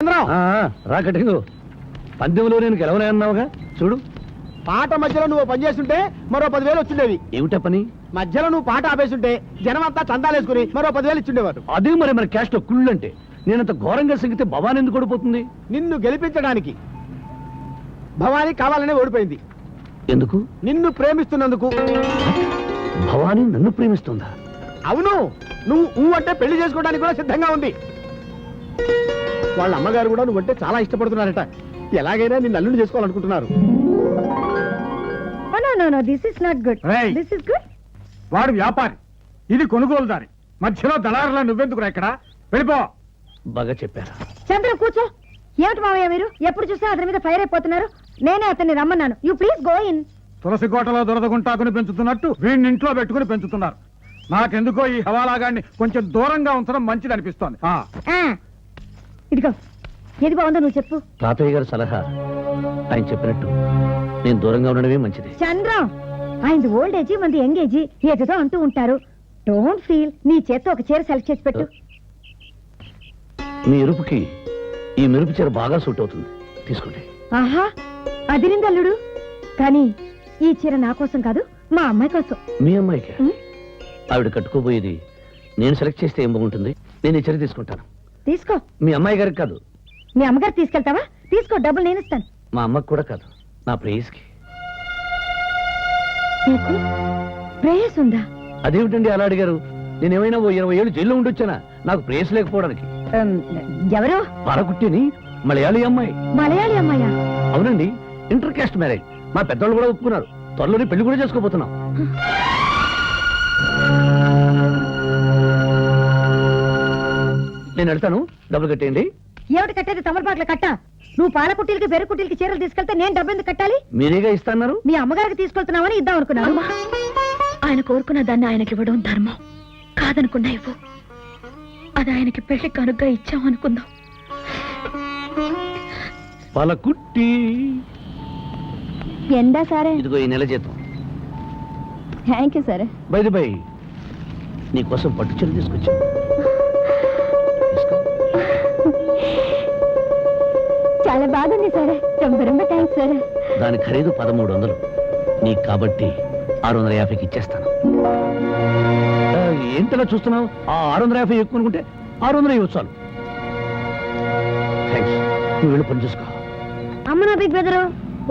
రా కటింగు పందెంలో నేను గెలవలే అన్నావుగా చూడు. పాట మధ్యలో నువ్వు పని చేస్తుంటే మరో 10,000 వచ్చిండేవి. ఏమిటా పని? మధ్యలో నువ్వు పాట ఆపేస్తుంటే జనం అంతా చందాలేసుకుని మరో 10,000 ఇచ్చిండేవారు. అదే మరి మన క్యాష్ లో కుళ్ళు అంటే. నేనంత ఘోరంగా సంగితే భవాని ఎందుకు ఓడిపోతుంది? నిన్ను గెలిపించడానికి భవానీ కావాలనే ఓడిపోయింది. ఎందుకు? నిన్ను ప్రేమిస్తున్నందుకు. భవాని నన్ను ప్రేమిస్తుందా? అవును, నువ్వు అంటే పెళ్లి చేసుకోవడానికి కూడా సిద్ధంగా ఉంది. వాళ్ళ అమ్మగారు కూడా నువ్వంటే చాలా ఇష్టపడుతున్నారట. ఎలాగైనా నిన్ను అల్లుని చేసుకోవాలనుకుంటున్నారు. వాడు వ్యాపారి, ఇది కొనుగోలుదారి. మధ్యలో దళారులా నువ్వెందుకు ఇక్కడ? వెళ్ళిపో. బాగా చెప్పారా? చంద్ర కూర్చో. ఏమిటి మావయ్య మీరు ఎప్పుడు చూసినా అతని మీద ఫైర్ అయిపోతున్నారు? నేనే అతన్ని రమ్మన్నాను. You please go in. తులసి కోటలో దొరదగుంటాకుని పెంచుతున్నట్టు వీడిని ఇంట్లో పెట్టుకుని పెంచుతున్నారు. నాకెందుకో ఈ హవాలాగాన్ని కొంచెం దూరంగా ఉంచడం మంచిది అనిపిస్తోంది. ఇదిగో ఏది బాగుందో నువ్వు చెప్పు. తాతయ్య గారి సలహా ఆయన చెప్పినట్టు నేను దూరంగా ఉండడమే మంచిది. చంద్రం, ఆయన ఓల్డ్ ఏజీ మంది యంగ్ ఏజీ ఏదో అంటూ ఉంటారు. Don't feel. నీ చేత్తో ఒక చీర సెలెక్ట్ చేసి పెట్టు. మీ ఎరుపుకి ఈ మెరుపు చీర బాగా సూట్ అవుతుంది, తీసుకోండి. ఆహా, అదిరిందల్లుడు. కానీ ఈ చీర నా కోసం కాదు, మా అమ్మాయి కోసం. మీ అమ్మాయికి? ఆవిడ కట్టుకోబోయేది నేను సెలెక్ట్ చేస్తే ఏం బాగుంటుంది? నేను ఈ చీర తీసుకుంటాను. తీసుకో. మీ అమ్మాయి గారికి కాదు. మీ అమ్మగారు తీసుకెళ్తావా? తీసుకో, డబ్బులు నేను ఇస్తాను. మా అమ్మకి కూడా కాదు, నా ప్రేయస్కి. నీకు ప్రేయస్ ఉందా? అదేమిటండి అలా అడిగారు? నేనేమైనా 20 ఏళ్ళు జైల్లో ఉండొచ్చానా నాకు ప్రేయస్ లేకపోవడానికి? ఎవరు? పాలకుట్టిని మలయాళీ అమ్మాయి. మలయాళీ అమ్మాయా? అవునండి, ఇంటర్ కాస్ట్ మ్యారేజ్. మా పెద్దవాళ్ళు కూడా ఒప్పుకున్నారు. త్వరలోనే పెళ్లి కూడా చేసుకోబోతున్నాం. నేను వెళ్తాను, డబ్బులు కట్టేయండి. ఏమిటి కట్టేది? తమలపాకుల కట్ట. నువ్వు పాలకుట్టిలకి బెరుకుట్టిలకి చీరలు తీసుకెళ్తే నేను డబ్బు ఎందుకు కట్టాలి? మీరేగా ఇస్తాన్నారు. మీ అమ్మగారికి తీసుకెళ్తున్నామని ఇద్దాం అనుకున్నాను. ఆయన కోరుకున్న దాన్ని ఆయనకి ఇవ్వడం ధర్మం కాదనుకున్నా ఇవ్వు. అది ఆయనకి పెళ్లి కనుగ్గా ఇచ్చామనుకుందాం. పాలకుట్టి ఎందా సరే. ఇదిగో ఈ నెల జీతం. థ్యాంక్ యూ సరే. బై నీకోసం పట్టు చీర తీసుకొచ్చా. చాలా బాగుంది సరే. ரொம்ப థ్యాంక్స్ సరే. దాని ఖరీదు 1300. నీకు కాబట్టి 650కి ఇచ్చేస్తాను. ఏంటలా చూస్తున్నావు? ఆ 650 ఎక్కువ అనుకుంటే 600 ఇవ్వచ్చు చాలు. థ్యాంక్స్. నువ్వు వెళ్ళి పని చూసుకో. అమ్మ నా బిగ్ బ్రదరు,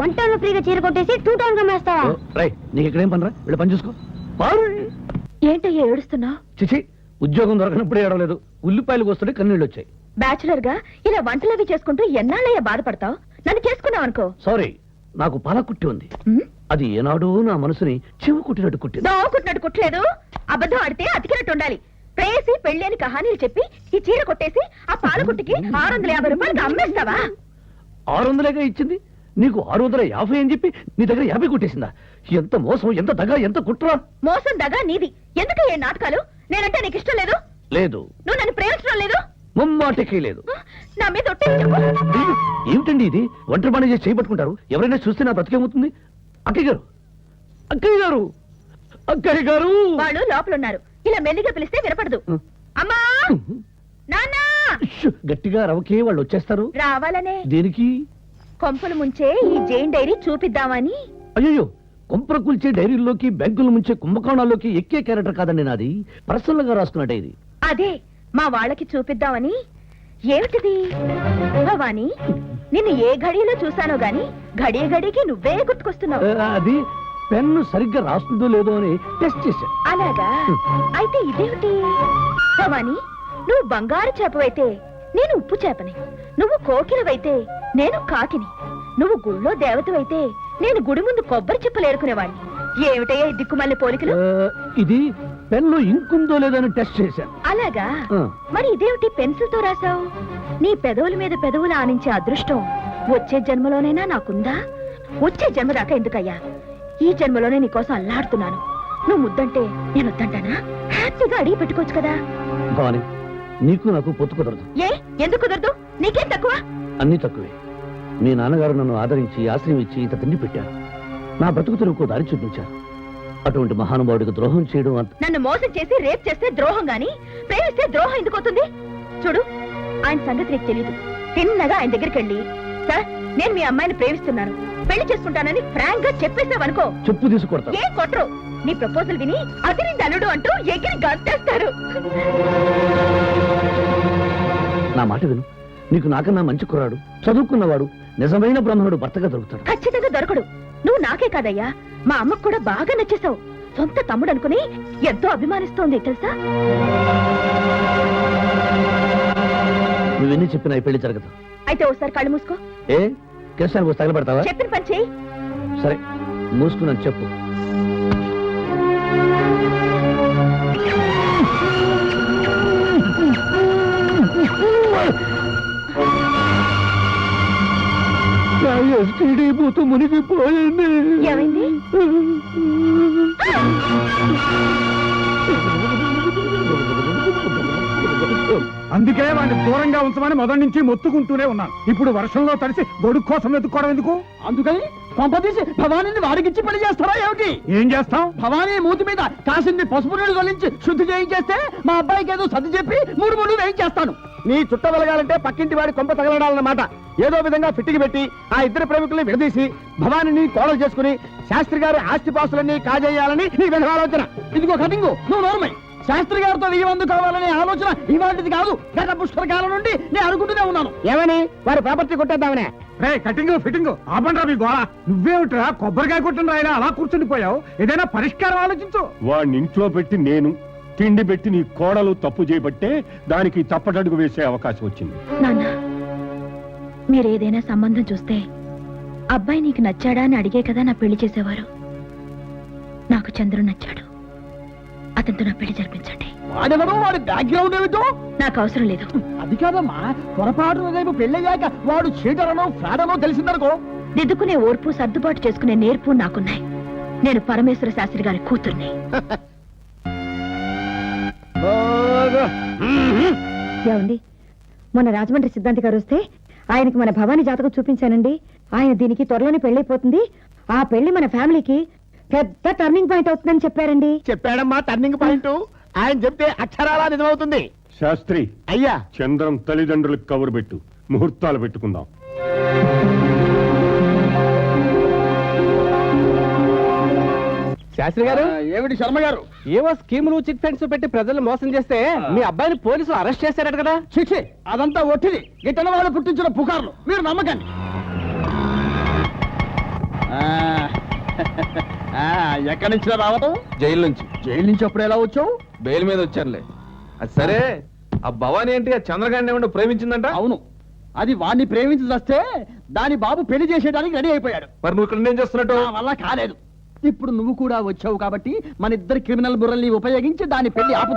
1 టౌన్ ఫ్రీగా చీర కొట్టేసి 2 టౌన్ అమ్మేస్తావా? రై, నీకు ఇక్కడేం పనిరా? వెళ్ళి పని చూసుకో. ఏంటయ్యా ఏడుస్తున్నా? చిచి, ఉద్యోగం దొరకనప్పుడే ఏడవలేదు. ఉల్లిపాయలు వస్తుంటే కన్నీళ్ళు వచ్చాయి. బ్యాచులర్ గా ఇలా వంటలవి చేసుకుంటూ ఎన్నాళ్ళయ్యా బాధపడతావు? నన్ను చేసుకున్నావు అనుకో. సారీ, నాకు పాలకుట్టి ఉంది. అది ఏనాడు నా మనసుని చెవు కుట్టినట్టు కుట్టింది. కుట్టినట్టు కుట్టలేదు. అబద్ధం ఆడితే అతికినట్టు ఉండాలి. ప్రేయసి పెళ్ళని కహానీలు చెప్పి ఈ చీర కొట్టేసి ఆ పాలకుట్టికి 650 రూపాయలకి అమ్మేస్తావా? 600గా ఇచ్చింది, నీకు 650 అని చెప్పి నీ దగ్గర 50 కొట్టేసిందా? ఎంత మోసం, ఎంత దగా, ఎంత కుట్రా! మోసం దగా నీది. ఎందుకు ఏ నాటకాలు? నేనంటే నీకు ఇష్టం లేదు? లేదు. నువ్వు నన్ను ప్రేమించడం లేదు? ముమ్మాటికి లేదు. నా మీద ఒట్టేసి చెప్పు. ఏమిటండి ఇది? ఒంటరి పని చేసి చేయబట్టుకుంటారు. ఎవరైనా చూస్తే నా బ్రతికేమవుతుంది? అక్కయ్య గారు, అక్కయ్య గారు, అక్కయ్య గారు! వాళ్ళు లోపల ఉన్నారు. ఇలా మెల్లిగా పిలిస్తే వినపడదు. అమ్మా, నాన్నా! గట్టిగా రవకే, వాళ్ళు వచ్చేస్తారు. రావాలనే. దేనికి? కొంపలు ముంచే ఈ జైన్ డైరీ చూపిద్దామని. అయ్యో, కొంపర కూల్చే డైరీల్లోకి, బ్యాంకులు ముంచే కుంభకోణాల్లోకి ఎక్కే క్యారెక్టర్ కాదండి నాది. పర్సనల్ గా రాసుకున్న డైరీ. అదే మా వాళ్ళకి చూపిద్దామని. ఏమిటిది? భవాని, నిన్ను ఏ ఘడియలో చూశానో గాని ఘడియ ఘడికి నువ్వే గుర్తుకొస్తున్నావు. అది పెన్ను సరిగ్గా రాస్తుందో లేదో అని టెస్ట్ చేశా. అలాగా? అయితే ఇదేమిటి? భవాని, నువ్వు బంగారు చేపవైతే నేను ఉప్పు చేపని. నువ్వు కోకిలవైతే నేను కాకిని. నువ్వు గుళ్ళో దేవతవైతే నేను గుడి ముందు కొబ్బరి చిప్పలు ఏరుకునేవాడిని. ఏమిటయ్యా ఈ దిక్కుమల్లి పోలికలు? ఇది పెన్ను ఇంకుందో లేదో అని టెస్ట్ చేశాను. అలాగా? మరి ఇదేమిటి పెన్సిల్ తో రాసావు? నీ పెదవుల మీద పెదవులు ఆనించే అదృష్టం వచ్చే జన్మలోనైనా నాకుందా? వచ్చే జన్మ దాకా ఎందుకయ్యా? ఈ జన్మలోనే నీకోసం అల్లాడుతున్నాను. నువ్వు ముద్దంటే నేను వద్దంటానా? హ్యాపీగా అడిగి పెట్టుకోవచ్చు కదా. భవాని, నీకు నాకు పొత్తు కుదరదు. ఏ ఎందుకు కుదరదు? నీకేం తక్కువ? అన్ని తక్కువే. మీ నాన్నగారు నన్ను ఆదరించి ఆశ్రయం ఇచ్చి ఇంత తిండి పెట్టారు. నా బ్రతుకు తెరువుకు దారి చూపించారు. అటువంటి మహానుభావుడికి ద్రోహం చేయడం నన్ను మోసం చేసి రేప్ చేస్తే ద్రోహం గాని ప్రేమిస్తే ద్రోహం ఎందుకు అవుతుంది? చూడు, ఆయన సంగతి నీకు తెలీదు. తిన్నగా ఆయన దగ్గరికి వెళ్ళి, సార్ నేను మీ అమ్మాయిని ప్రేమిస్తున్నాను, పెళ్లి చేసుకుంటానని ఫ్రాంక్ గా చెప్పేసావనుకో, చెప్పు తీసుకొడతా. ఏ కొట్రు నీ ప్రపోజల్ విని అదిరింది అల్లుడు అంటూ ఎగిరి గంతేస్తారు. నా మాట విను. నీకు నాకన్నా మంచి కుర్రాడు, చదువుకున్నవాడు, నిజమైన బ్రాహ్మణుడు భర్తగా దొరుకుతాడు. ఖచ్చితంగా దొరకడు. నువ్వు నాకే కాదయ్యా, మా అమ్మకు కూడా బాగా నచ్చేసావు. సొంత తమ్ముడు అనుకుని ఎంతో అభిమానిస్తోంది తెలుసా. నువ్వెన్ని చెప్పినా ఈ పెళ్లి జరగదు. అయితే ఓసారి కళ్ళు మూసుకో. ఏ కృష్ణానికి వస్తే తగలబెడతావా? చెప్పిన పని చెయ్యి. సరే మూసుకున్నాను, చెప్పు. మునిగిపోయింది. ఏమైంది? అందుకే వాడిని దూరంగా ఉంచమని మొదటి నుంచి మొత్తుకుంటూనే ఉన్నాను. ఇప్పుడు వర్షంలో తడిసి గొడుగు కోసం వెతుక్కోవడం ఎందుకు? అందుకని పంపదీసి భవానీని వాడికిచ్చి పెళ్లి చేస్తారా ఏమిటి? ఏం చేస్తాం? భవానీ మూతి మీద కాసింది పసుపు నీళ్ళు తొలించి శుద్ధి చేయించేస్తే మా అబ్బాయికి ఏదో సర్ది చెప్పి 3 వేయించేస్తాను. నీ చుట్ట వెలగాలంటే పక్కింటి వాడి కొంప తగలడాలన్నమాట. ఏదో విధంగా ఫిట్టికి పెట్టి ఆ ఇద్దరు ప్రేమికుల్ని విడదీసి భవానీని కోడలు చేసుకుని శాస్త్రి గారి ఆస్తిపాస్తులన్నీ కాజేయాలని నీ విధ ఆలోచన. ఇదిగో కటింగు, నువ్వు నోర్మై. శాస్త్రి గారితో వెయ్యి కావాలనే ఆలోచన ఇవాటిది కాదు, గత పుష్కరకాలం నుండి నేను అనుకుంటూనే ఉన్నాను. ఏమని? వారి ప్రాపర్టీ కొట్టేద్దామనే. రే కటింగ్ ఫిట్టింగ్ ఆపండ్రా మీ గోళ. నువ్వేమిట్రా కొబ్బరికాయ కొట్టిన రాయినా అలా కూర్చుండిపోయావు? ఏదైనా పరిష్కారం ఆలోచించు. వాడిని ఇంట్లో పెట్టి నేను తిండి పెట్టి నీ కోడలు తప్పు చేయబట్టే దానికి తప్పటడుగు వేసే అవకాశం వచ్చింది. నాన్న, మీరేదైనా సంబంధం చూస్తే అబ్బాయి నీకు నచ్చాడా అని అడిగే కదా నా పెళ్లి చేసేవారు. నాకు చంద్రు నచ్చాడు, అతనితో నా పెళ్లి జరిపించండి. వాడెవరో, వాడి బ్యాక్గ్రౌండ్ ఏమిటో నాకు అవసరం లేదు. అది కాదమ్మా, పొరపాటు రేపు పెళ్ళయ్యాక వాడు చీటరనో ఫ్రాడనో తెలిసిందనుకో. దిద్దుకునే ఓర్పు, సర్దుబాటు చేసుకునే నేర్పు నాకున్నాయి. నేను పరమేశ్వర శాస్త్రి గారి కూతుర్ని. ఏమండి, మొన్న రాజమండ్రి సిద్ధాంతి గారు వస్తే ఆయనకి మన భవానీ జాతకం చూపించానండి. ఆయన దీనికి త్వరలోనే పెళ్ళైపోతుంది, ఆ పెళ్లి మన ఫ్యామిలీకి పెద్ద టర్నింగ్ పాయింట్ అవుతుందని చెప్పారండి. చెప్పాడమ్మా టర్నింగ్ పాయింట్. ఆయన చెప్తే అక్షరాలా నిజమవుతుంది. శాస్త్రి, అయ్యా చంద్రం తల్లిదండ్రులకు కబురు పెట్టు, ముహూర్తాలు పెట్టుకుందాం. శాస్త్రి గారు. ఏమిటి శర్మ గారు? ఏవో స్కీములు చిట్ ఫండ్స్ పెట్టి ప్రజలు మోసం చేస్తే మీ అబ్బాయిని పోలీసులు అరెస్ట్ చేశారట కదా? శిక్షే, అదంతా ఒట్టిది. గిట్టన వాళ్ళు పుట్టించిన పుకార్లు, మీరు నమ్మకండి. ఎక్కడి నుంచి రావటం? జైలు నుంచి. జైలు నుంచి అప్పుడు ఎలా వచ్చావు? బెయిల్ మీద వచ్చానులే. అది సరే, ఆ భవానీ ఏంటి ఆ చంద్రగాడిని ఏమన్నా ప్రేమించిందంట? అవును, అది వాడిని ప్రేమించి వస్తే దాని బాబు పెళ్లి చేసేయడానికి రెడీ అయిపోయాడు. మరి నువ్వు ఇక్కడ ఏం చేస్తున్నట్టు? నా వల్ల కాలేదు. ఇప్పుడు నువ్వు కూడా వచ్చావు కాబట్టి మన ఇద్దరు క్రిమినల్ బుర్రల్ని ఉపయోగించి దాని పెళ్లి ఆపు.